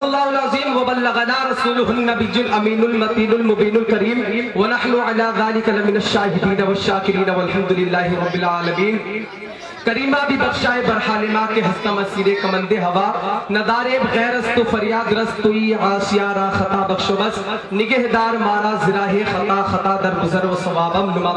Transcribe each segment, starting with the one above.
اللہ العظیم وبلغنا رسولہ النبی الامین المتین المبین الکریم ونحن علی ذلک لمن الشاہدین والشاکرین والحمد للہ رب العالمین۔ کریمہ بھی بخشائے برحالمہ کے ہستہ مسیر کمند ہوا، ندارے بغیر است و فریاد رستوی عاشیارہ خطا بخش و بس، نگہدار مارا زراہ خطا خطا در گزر و ثوابم نما۔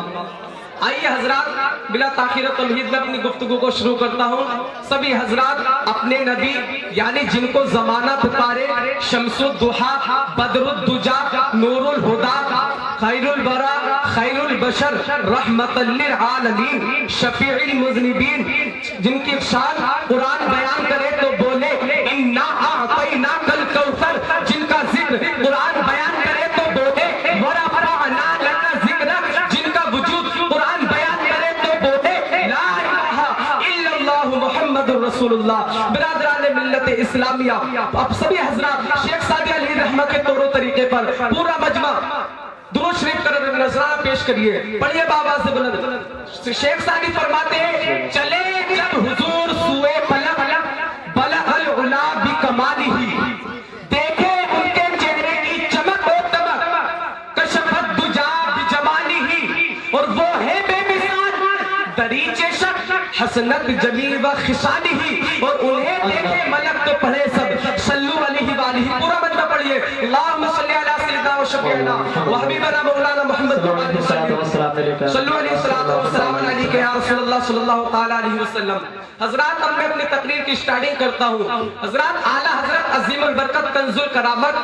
آئیے حضرات بلا تاخیر تمہید میں اپنی گفتگو کو شروع کرتا ہوں۔ سبھی حضرات اپنے نبی یعنی جن کو زمانہ پکارے، شمس الضحیٰ، بدر الدجا، نور الہدا، خیر الورا، خیر البشر، رحمت للعالمین، شفیع المذنبین، جن کی شان قرآن بیان کرے تو بولے انا اعطیناک الکوثر، جن کا ذکر قرآن بیان کرے تو بولے ورفعنا لک ذکرک، جن کا وجود قرآن بیان کرے تو بولے لا الہ الا اللہ محمد رسول اللہ۔ برادران ملت اسلامیہ، اب سبھی حضرات شیخ سعدی علیہ رحمہ کے طور و طریقے پر پورا مجمع درود شریف کر نذرانہ پیش کریے، پڑھیے بابا سے بلند۔ شیخ سعدی فرماتے ہیں چلے جب حضور سوئے فلک، بلغ العلا بکمالہ، دیکھے ان کے چہرے کی چمک و دمک، کشفت دجا بجمالہ، اور وہ ہے بے مثال دریچ شک، حسنت جمیل و خصالہ، اور انہیں دیکھے ملک تو پڑھے سب صلو علیہ وآلہ، پورا مجمع پڑھیے اللہم صلی علی سیدنا و شفیعنا و حبیبنا مولانا محمد صلو علیہ الصلوۃ والسلام علیکہ یا رسول اللہ صلی اللہ تعالی علیہ وسلم۔ حضرات اب میں اپنی تقریر کی سٹارٹنگ کرتا ہوں۔ حضرات اعلیٰ حضرت عظیم البرکت کنز الکرامت،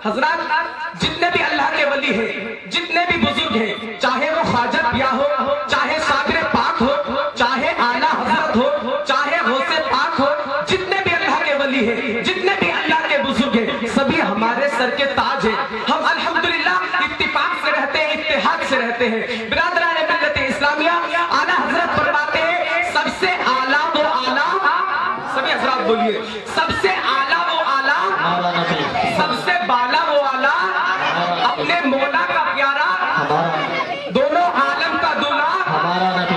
حضرات جتنے بھی اللہ کے ولی ہیں، جتنے بھی بزرگ ہیں، چاہے وہ خواجہ پیا ہو، چاہے صابر پاک ہو، چاہے اعلیٰ حضرت ہو، چاہے غوث پاک ہو، جتنے بھی اللہ کے ولی ہیں، جتنے بھی اللہ کے بزرگ ہیں، سبھی ہمارے سر کے تاج ہیں۔ ہم الحمدللہ اتفاق سے رہتے ہیں، اتحاد سے رہتے ہیں۔ برادران ملت اسلامیہ، اعلیٰ حضرت فرماتے ہیں سب سے اعلیٰ وہ اعلیٰ، سبھی حضرات بولیے سب سے اعلیٰ وہ اعلیٰ، سب سے بالا وہ اعلیٰ، اپنے مولا کا پیارا، دونوں عالم کا دولہ،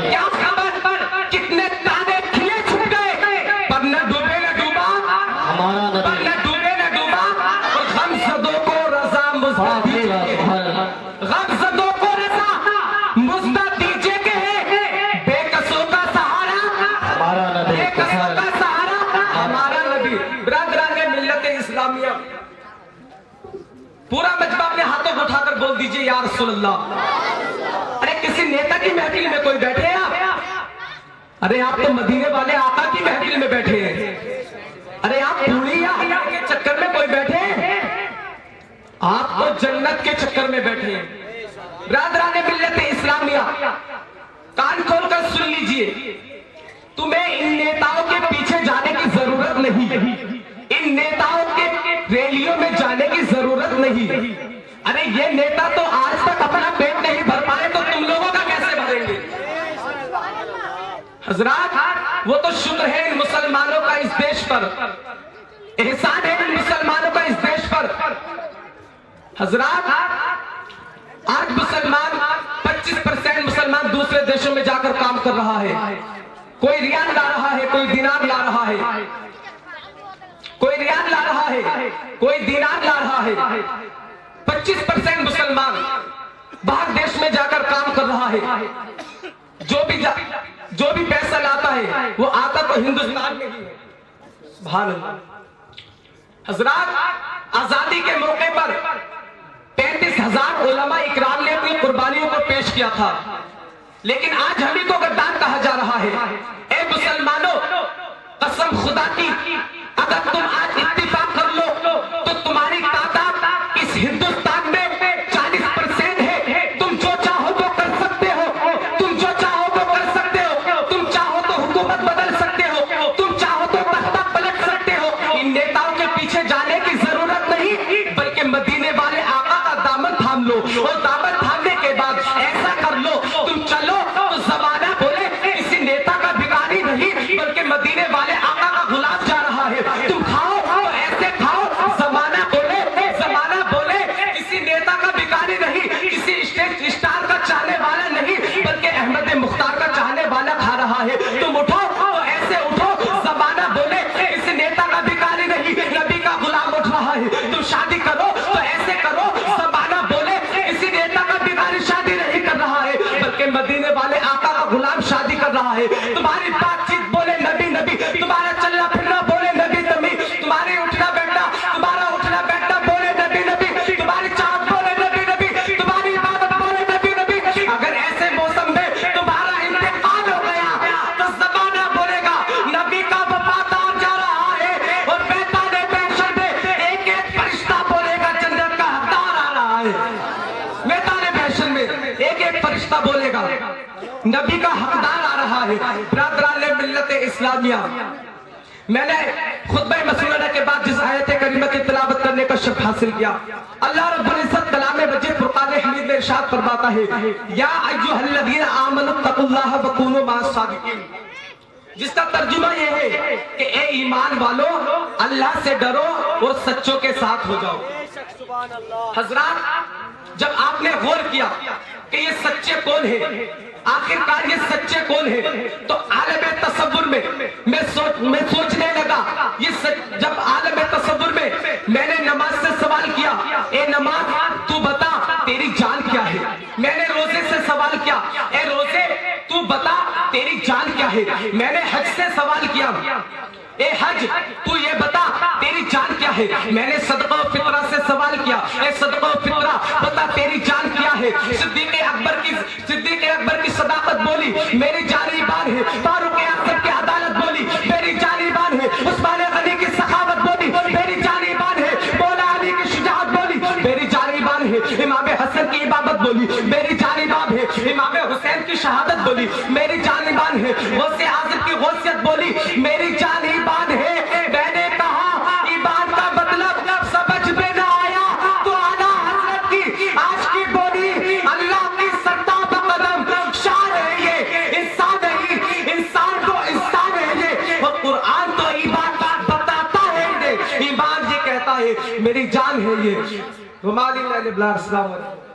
کیا خبر پر کتنے تانے کھلے چھپ گئے، پر نہ ڈوبے نہ ڈوبا، پر نہ ڈوبے نہ ڈوبا، اور غم زدوں کو رضا مزدہ دیجئے، غم زدوں کو رضا مزدہ دیجئے کہ ہے بے قصوں کا سہارا، بے قصوں کا سہارا ہمارا نبی۔ برادران ملت اسلامیہ، پورا مجمع اپنے ہاتھوں کو اٹھا کر بول دیجئے یا رسول اللہ۔ ارے کسی نیتا کی محفل میں کوئی بیٹھے ہیں آپ؟ ارے آپ تو مدینے والے آقا کی محفل میں بیٹھے ہیں۔ ارے آپ پوری یا حیا کے چکر میں کوئی بیٹھے ہیں؟ آپ تو جنت کے چکر میں بیٹھے ہیں۔ برادران ملت اسلامیہ، کان کھول کر سن لیجئے، تمہیں ان نیتاؤں کے پیچھے جانے کی ضرورت نہیں، ان نیتاؤں کے ریلیوں میں جانے کی ضرورت نہیں۔ ارے یہ نیتا تو آج تک اپنا پیٹ نہیں بھر پائے تو تم لوگوں کا کیسے بھریں گے؟ حضرات وہ تو شکر ہے ان مسلمانوں کا اس دیش پر، احسان ہے ان مسلمانوں کا اس دیش پر۔ حضرات آج مسلمان 25% مسلمان دوسرے دیشوں میں جا کر کام کر رہا ہے، کوئی ریال لا رہا ہے، کوئی دینار لا رہا ہے، کوئی ریال لا رہا ہے، کوئی دینار لا رہا ہے۔ 25% مسلمان باہر دیش میں جا کر کام کر رہا ہے۔ جو بھی پیسہ لاتا ہے وہ آتا تو ہندوستان میں ہی ہے۔ سبحان اللہ۔ حضرات آزادی کے موقع پر 35,000 علماء اکرام نے اپنی قربانیوں کو پیش کیا تھا، لیکن آج ہمیں کو غدار کہا جا رہا ہے۔ اے مسلمانوں، قسم خدا کی اگر تم آج اتفاق کر لو تو تمہاری تعداد اس ہندوستان میں 40% ہے۔ تم جو چاہو وہ کر سکتے ہو، تم جو چاہو وہ کر سکتے ہو، تم چاہو تو حکومت بدل سکتے ہو، تم چاہو تو تختہ پلٹ سکتے ہو۔ ان نیتاؤں کے پیچھے جانے کی ضرورت نہیں، بلکہ مدینے والے آقا کا دامن تھام لو، اور دامن تھامنے کے بعد ایسا کر لو تم چلو تو زمانہ بولے کسی نیتا کا بھکاری نہیں بلکہ مدینے والے آقا کا غلام جا رہا ہے۔ تم کھاؤ تو ایسا فرشتہ بولے گا نبی کا حقدار آ رہا ہے۔ برادران ملت اسلامیہ، میں نے خطبہ مسئولہ کے بعد جس آیت کریمہ کی تلاوت کرنے کا شرف حاصل کیا، اللہ رب العزت کلام مجید فرقان حمید میں ارشاد فرماتا ہے یا ایھا الذین آمنوا اتقوا اللہ وکونوا مع الصادقین، جس کا ترجمہ یہ ہے کہ اے ایمان والو اللہ سے ڈرو اور سچوں کے ساتھ ہو جاؤ۔ حضرات، جب آپ نے غور کیا کہ یہ سچے کون ہیں، آخر کار یہ سچے کون ہیں، تو عالم تصور میں سوچنے لگا، جب عالم تصور میں نے نماز سے سوال کیا، اے نماز تو بتا تیری جان کیا ہے، میں نے روزے سے سوال کیا، اے روزے تو بتا تیری جان کیا ہے، میں نے حج سے سوال کیا، اے حج تو یہ بتا تیری جان کیا ہے، میں نے صدقہ و فطرہ سے سوال کیا، اے صدقہ و فطرہ بتا تیری جان کیا ہے۔ صدیق اکبر کی صداقت بولی میری جان ایمان ہے، فاروق اعظم کی عدالت بولی میری جان ایمان ہے، عثمان غنی کی سخاوت بولی میری جان ایمان ہے، مولا علی کی شجاعت بولی میری جان ایمان ہے، امام حسن کی عبادت بولی میری جان ایمان ہے، امام حسین کی شہادت بولی میری جان ایمان ہے، غوث اعظم کی غوثیت بولی میری جان ایمان ہے۔ میں نے کہا ایمان کا مطلب سمجھ میں نہ آیا تو اعلیٰ حضرت کی عاشقی بولی اللہ کی سرتا بقدم شان ہے، یہ انسان نہیں، انسان کو انسان ہے یہ، اور قرآن تو ایمان بتاتا ہے یہ، ایمان یہ کہتا ہے میری جان ہے یہ۔ السلام علیکم۔